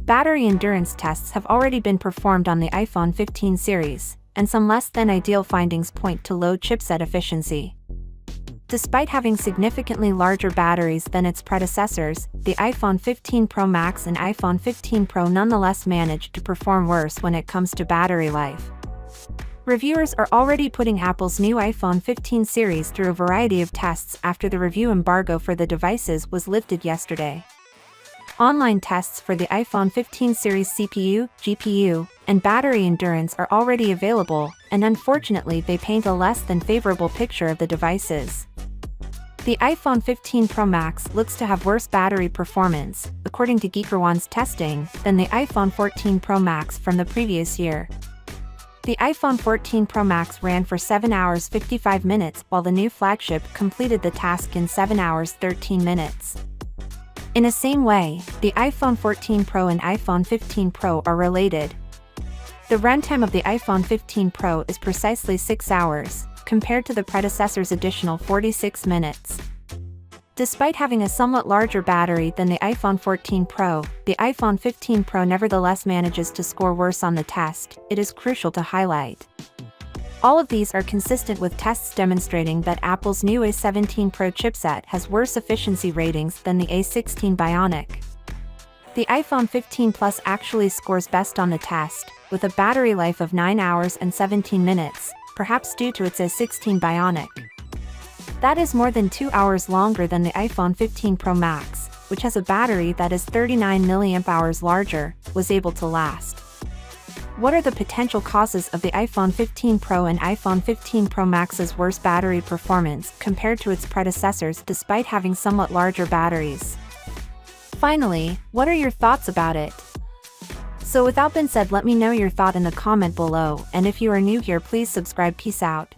Battery endurance tests have already been performed on the iPhone 15 series, and some less-than-ideal findings point to low chipset efficiency. Despite having significantly larger batteries than its predecessors, the iPhone 15 Pro Max and iPhone 15 Pro nonetheless managed to perform worse when it comes to battery life. Reviewers are already putting Apple's new iPhone 15 series through a variety of tests after the review embargo for the devices was lifted yesterday. Online tests for the iPhone 15 series CPU, GPU, and battery endurance are already available, and unfortunately they paint a less than favorable picture of the devices. The iPhone 15 Pro Max looks to have worse battery performance, according to GeekerOne's testing, than the iPhone 14 Pro Max from the previous year. The iPhone 14 Pro Max ran for 7 hours 55 minutes while the new flagship completed the task in 7 hours 13 minutes. In the same way, the iPhone 14 Pro and iPhone 15 Pro are related. The runtime of the iPhone 15 Pro is precisely 6 hours, compared to the predecessor's additional 46 minutes. Despite having a somewhat larger battery than the iPhone 14 Pro, the iPhone 15 Pro nevertheless manages to score worse on the test. It is crucial to highlight. All of these are consistent with tests demonstrating that Apple's new A17 Pro chipset has worse efficiency ratings than the A16 Bionic. The iPhone 15 Plus actually scores best on the test, with a battery life of 9 hours and 17 minutes, perhaps due to its A16 Bionic. That is more than 2 hours longer than the iPhone 15 Pro Max, which has a battery that is 39 mAh larger, was able to last. What are the potential causes of the iPhone 15 Pro and iPhone 15 Pro Max's worse battery performance compared to its predecessors despite having somewhat larger batteries? Finally, what are your thoughts about it? So with that being said, let me know your thought in the comment below, and if you are new here, please subscribe. Peace out.